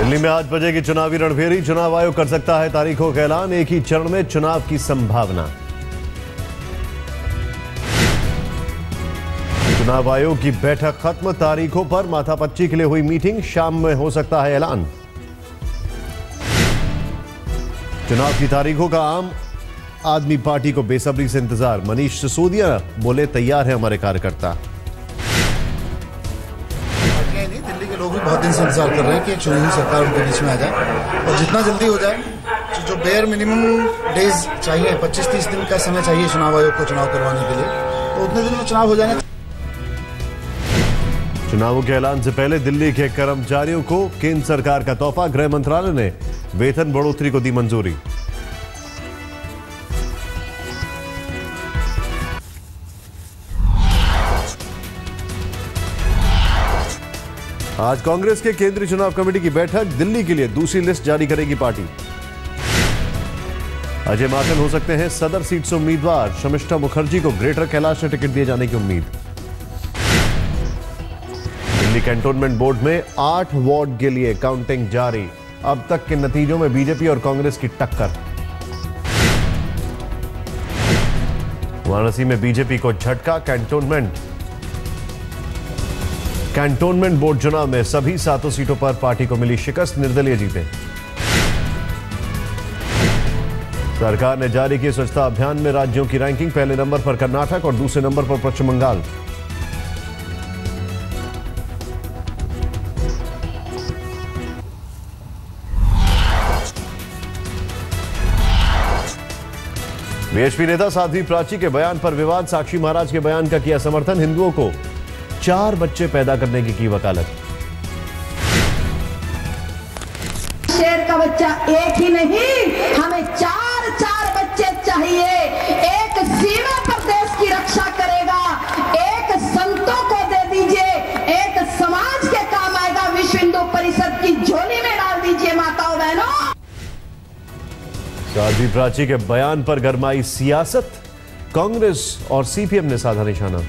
दिल्ली में आज बजेगी चुनावी रणभेरी। चुनाव आयोग कर सकता है तारीखों का ऐलान। एक ही चरण में चुनाव की संभावना। चुनाव आयोग की बैठक खत्म। तारीखों पर माथापच्ची के लिए हुई मीटिंग। शाम में हो सकता है ऐलान। चुनाव की तारीखों का आम आदमी पार्टी को बेसब्री से इंतजार। मनीष सिसोदिया बोले तैयार है हमारे कार्यकर्ता। दिल्ली के लोग भी बहुत दिन से इंतजार कर रहे हैं कि एक चुनी हुई सरकार उनके बीच में आ जाए और जितना जल्दी हो जाए। जो बेयर मिनिमम डेज चाहिए, 25-30 दिन का समय चाहिए चुनाव आयोग को चुनाव करवाने के लिए, तो उतने दिन में चुनाव हो जाएंगे। चुनावों के ऐलान से पहले दिल्ली के कर्मचारियों को केंद्र सरकार का तोहफा। गृह मंत्रालय ने वेतन बढ़ोतरी को दी मंजूरी। आज कांग्रेस के केंद्रीय चुनाव कमेटी की बैठक। दिल्ली के लिए दूसरी लिस्ट जारी करेगी पार्टी। अजय माकन हो सकते हैं सदर सीट से उम्मीदवार। शमिष्ठा मुखर्जी को ग्रेटर कैलाश से टिकट दिए जाने की उम्मीद। दिल्ली कैंटोनमेंट बोर्ड में 8 वार्ड के लिए काउंटिंग जारी। अब तक के नतीजों में बीजेपी और कांग्रेस की टक्कर। वाराणसी में बीजेपी को झटका। कैंटोनमेंट बोर्ड चुनाव में सभी 7 सीटों पर पार्टी को मिली शिकस्त। निर्दलीय जीते। सरकार ने जारी की स्वच्छता अभियान में राज्यों की रैंकिंग। पहले नंबर पर कर्नाटक और दूसरे नंबर पर पश्चिम बंगाल। बीएसपी नेता साध्वी प्राची के बयान पर विवाद। साक्षी महाराज के बयान का किया समर्थन। हिंदुओं को 4 बच्चे पैदा करने की वकालत। शेर का बच्चा एक ही नहीं, हमें 4 बच्चे चाहिए। एक सीमा पर देश की रक्षा करेगा, एक संतों को दे दीजिए, एक समाज के काम आएगा। विश्व हिंदू परिषद की झोली में डाल दीजिए माताओं बहनों। साध्वी प्राची के बयान पर गरमाई सियासत। कांग्रेस और सीपीएम ने साधा निशाना।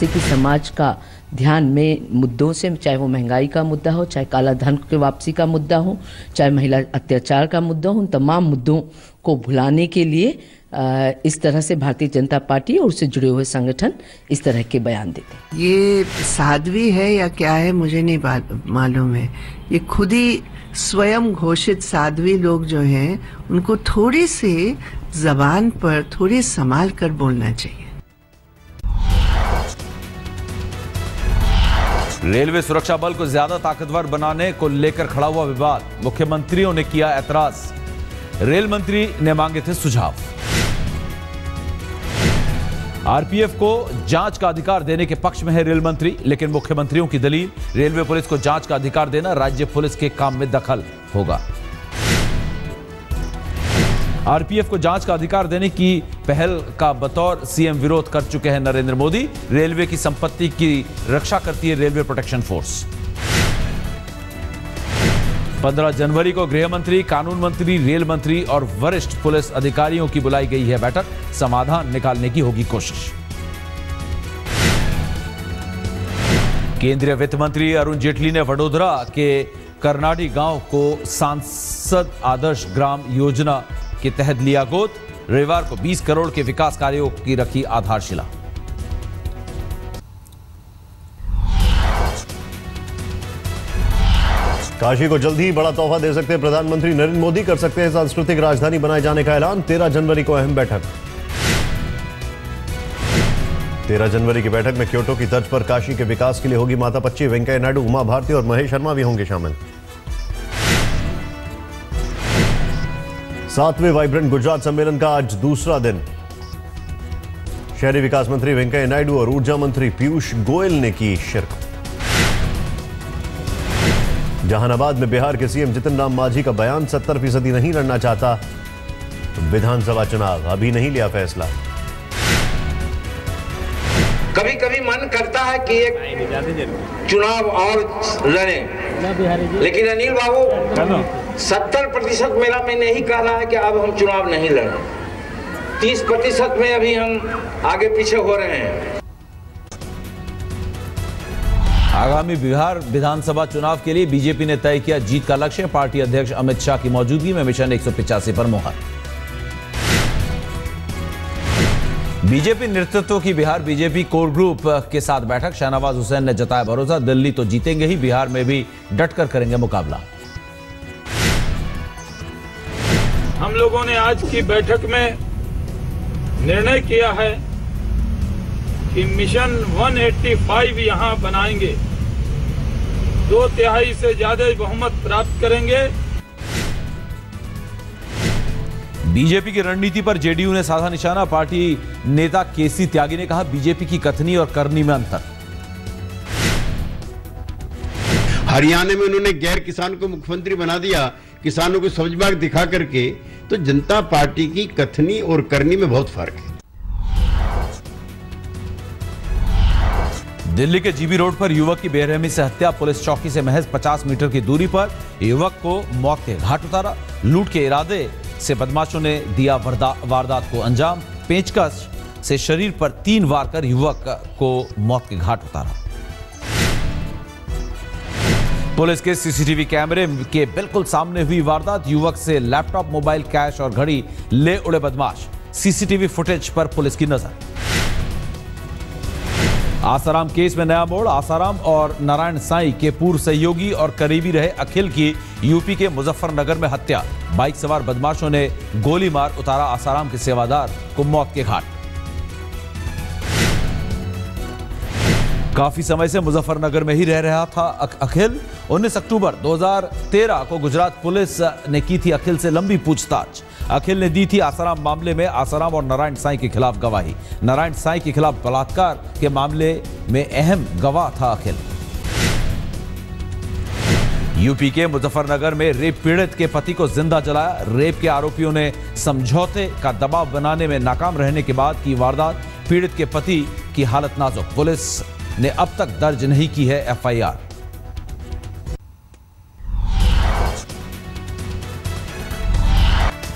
कि समाज का ध्यान में मुद्दों से, चाहे वो महंगाई का मुद्दा हो, चाहे काला धन के वापसी का मुद्दा हो, चाहे महिला अत्याचार का मुद्दा हो, उन तमाम मुद्दों को भुलाने के लिए इस तरह से भारतीय जनता पार्टी और उससे जुड़े हुए संगठन इस तरह के बयान देते हैं। ये साध्वी है या क्या है मुझे नहीं मालूम है। ये खुद ही स्वयं घोषित साध्वी लोग जो हैं उनको थोड़ी सी जबान पर थोड़ी संभाल कर बोलना चाहिए। रेलवे सुरक्षा बल को ज्यादा ताकतवर बनाने को लेकर खड़ा हुआ विवाद। मुख्यमंत्रियों ने किया ऐतराज। रेल मंत्री ने मांगे थे सुझाव। आरपीएफ को जांच का अधिकार देने के पक्ष में है रेल मंत्री, लेकिन मुख्यमंत्रियों की दलील रेलवे पुलिस को जांच का अधिकार देना राज्य पुलिस के काम में दखल होगा। आरपीएफ को जांच का अधिकार देने की पहल का बतौर सीएम विरोध कर चुके हैं नरेंद्र मोदी। रेलवे की संपत्ति की रक्षा करती है रेलवे प्रोटेक्शन फोर्स। 15 जनवरी को गृह मंत्री, कानून मंत्री, रेल मंत्री और वरिष्ठ पुलिस अधिकारियों की बुलाई गई है बैठक। समाधान निकालने की होगी कोशिश। केंद्रीय वित्त मंत्री अरुण जेटली ने वडोदरा के करनाडी गांव को सांसद आदर्श ग्राम योजना के तहत लिया गोद। रविवार को 20 करोड़ के विकास कार्यों की रखी आधारशिला। काशी को जल्द ही बड़ा तोहफा दे सकते हैं प्रधानमंत्री नरेंद्र मोदी। कर सकते हैं सांस्कृतिक राजधानी बनाए जाने का ऐलान। 13 जनवरी को अहम बैठक। 13 जनवरी की बैठक में क्योटो की तर्ज पर काशी के विकास के लिए होगी माथापच्ची। वेंकैया नायडू, उमा भारती और महेश शर्मा भी होंगे शामिल। 7वें वाइब्रेंट गुजरात सम्मेलन का आज दूसरा दिन। शहरी विकास मंत्री वेंकैया नायडू और ऊर्जा मंत्री पीयूष गोयल ने की शिरकत। जहानाबाद में बिहार के सीएम जितन राम मांझी का बयान। 70% नहीं लड़ना चाहता विधानसभा चुनाव। अभी नहीं लिया फैसला। कभी कभी मन करता है कि एक चुनाव और लड़ें, लेकिन अनिल बाबू 70% मेरा मैं नहीं कह रहा है कि अब हम चुनाव नहीं लड़ें। 30% में अभी हम आगे पीछे हो रहे हैं। आगामी बिहार विधानसभा चुनाव के लिए बीजेपी ने तय किया जीत का लक्ष्य। पार्टी अध्यक्ष अमित शाह की मौजूदगी में मिशन 185 पर मुहर। बीजेपी नेतृत्व की बिहार बीजेपी कोर ग्रुप के साथ बैठक। शाहनवाज हुसैन ने जताया भरोसा, दिल्ली तो जीतेंगे ही, बिहार में भी डटकर करेंगे मुकाबला। हम लोगों ने आज की बैठक में निर्णय किया है कि मिशन 185 यहां बनाएंगे, 2/3 से ज्यादा बहुमत प्राप्त करेंगे। बीजेपी की रणनीति पर जेडीयू ने साधा निशाना। पार्टी नेता केसी त्यागी ने कहा, बीजेपी की कथनी और करनी में अंतर। हरियाणा में उन्होंने गैर किसान को मुख्यमंत्री बना दिया, किसानों को समझबाग दिखा करके। तो जनता पार्टी की कथनी और करनी में बहुत फर्क है। दिल्ली के जीबी रोड पर युवक की बेरहमी से हत्या। पुलिस चौकी से महज 50 मीटर की दूरी पर युवक को मौत के घाट उतारा। लूट के इरादे से बदमाशों ने दिया वारदात को अंजाम। पेचकस से शरीर पर 3 वार कर युवक को मौत के घाट उतारा। पुलिस के सीसीटीवी कैमरे के बिल्कुल सामने हुई वारदात। युवक से लैपटॉप, मोबाइल, कैश और घड़ी ले उड़े बदमाश। सीसीटीवी फुटेज पर पुलिस की नजर। आसाराम केस में नया मोड़। आसाराम और नारायण साईं के पूर्व सहयोगी और करीबी रहे अखिल की यूपी के मुजफ्फरनगर में हत्या। बाइक सवार बदमाशों ने गोली मार उतारा आसाराम के सेवादार को मौत के घाट। काफी समय से मुजफ्फरनगर में ही रह रहा था अखिल। 19 अक्टूबर 2013 को गुजरात पुलिस ने की थी अखिल से लंबी पूछताछ। अखिल ने दी थी आसाराम मामले में आसाराम और नारायण साईं के खिलाफ गवाही। नारायण साईं के खिलाफ बलात्कार के मामले में अहम गवाह था अखिल। यूपी के मुजफ्फरनगर में रेप पीड़ित के पति को जिंदा जलाया। रेप के आरोपियों ने समझौते का दबाव बनाने में नाकाम रहने के बाद की वारदात। पीड़ित के पति की हालत नाजुक। पुलिस ने अब तक दर्ज नहीं की है एफआईआर।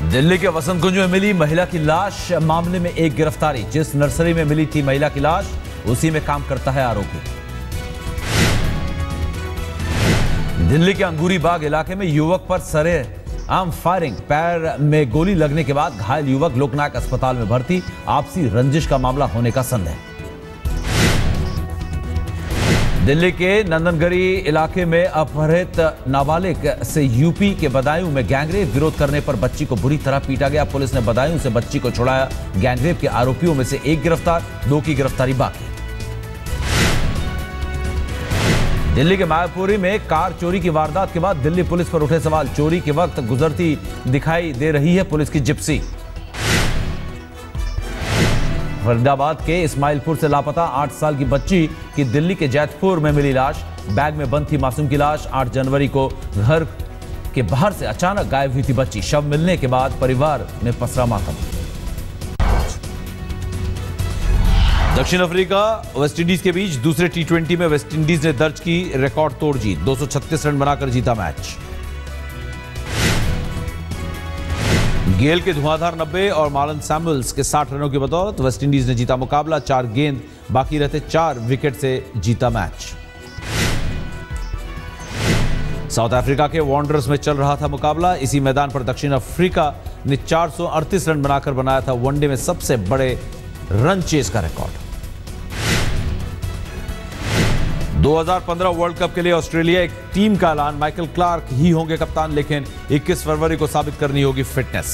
दिल्ली के वसंत कुंज में मिली महिला की लाश मामले में एक गिरफ्तारी। जिस नर्सरी में मिली थी महिला की लाश, उसी में काम करता है आरोपी। दिल्ली के अंगूरी बाग इलाके में युवक पर सरेआम फायरिंग। पैर में गोली लगने के बाद घायल युवक लोकनायक अस्पताल में भर्ती। आपसी रंजिश का मामला होने का संदेह। दिल्ली के नंदनगरी इलाके में अपहृत नाबालिग से यूपी के बदायूं में गैंगरेप। विरोध करने पर बच्ची को बुरी तरह पीटा गया। पुलिस ने बदायूं से बच्ची को छुड़ाया। गैंगरेप के आरोपियों में से एक गिरफ्तार, 2 की गिरफ्तारी बाकी। दिल्ली के मायापुरी में कार चोरी की वारदात के बाद दिल्ली पुलिस पर उठे सवाल। चोरी के वक्त गुजरती दिखाई दे रही है पुलिस की जिप्सी। फरीदाबाद के इस्माइलपुर से लापता 8 साल की बच्ची की दिल्ली के जैतपुर में मिली लाश। बैग में बंद थी मासूम की लाश। 8 जनवरी को घर के बाहर से अचानक गायब हुई थी बच्ची। शव मिलने के बाद परिवार में पसरा मातम। दक्षिण अफ्रीका वेस्टइंडीज के बीच दूसरे टी20 में वेस्टइंडीज ने दर्ज की रिकॉर्ड तोड़ जीत। 236 रन बनाकर जीता मैच। गेल के धुआंधार 90 और मार्लन सैमुअल्स के 60 रनों की बदौलत वेस्टइंडीज ने जीता मुकाबला। 4 गेंद बाकी रहते 4 विकेट से जीता मैच। साउथ अफ्रीका के वांडरर्स में चल रहा था मुकाबला। इसी मैदान पर दक्षिण अफ्रीका ने 438 रन बनाकर बनाया था वनडे में सबसे बड़े रन चेस का रिकॉर्ड। 2015 वर्ल्ड कप के लिए ऑस्ट्रेलिया एक टीम का ऐलान। माइकल क्लार्क ही होंगे कप्तान, लेकिन 21 फरवरी को साबित करनी होगी फिटनेस।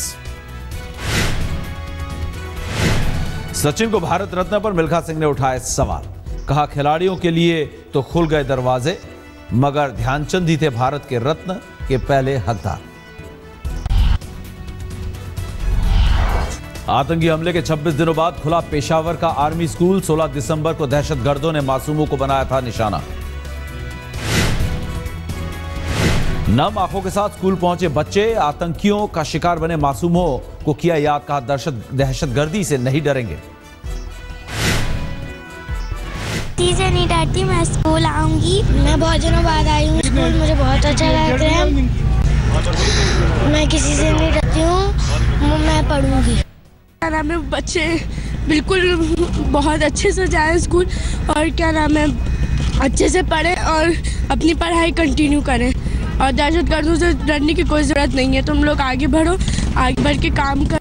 सचिन को भारत रत्न पर मिल्खा सिंह ने उठाए सवाल। कहा, खिलाड़ियों के लिए तो खुल गए दरवाजे, मगर ध्यानचंद ही थे भारत के रत्न के पहले हकदार। आतंकी हमले के 26 दिनों बाद खुला पेशावर का आर्मी स्कूल। 16 दिसंबर को दहशतगर्दों ने मासूमों को बनाया था निशाना। नम आंखों के साथ स्कूल पहुंचे बच्चे। आतंकियों का शिकार बने मासूमों को किया याद। कहा, दहशतगर्दी से नहीं डरेंगे। चीजें नहीं डरती, मैं स्कूल आऊंगी। मैं बहुत दिनों बाद आई हूँ स्कूल, मुझे बहुत अच्छा लग रहा है। मैं किसी से नहीं डरती हूँ, मैं पढ़ूंगी। क्या नाम है, बच्चे बिल्कुल बहुत अच्छे से जाए स्कूल। और क्या नाम है, अच्छे से पढ़ें और अपनी पढ़ाई कंटिन्यू करें और दहशतगर्दों से डरने की कोई ज़रूरत नहीं है। तुम लोग आगे बढ़ो, आगे बढ़ के काम कर।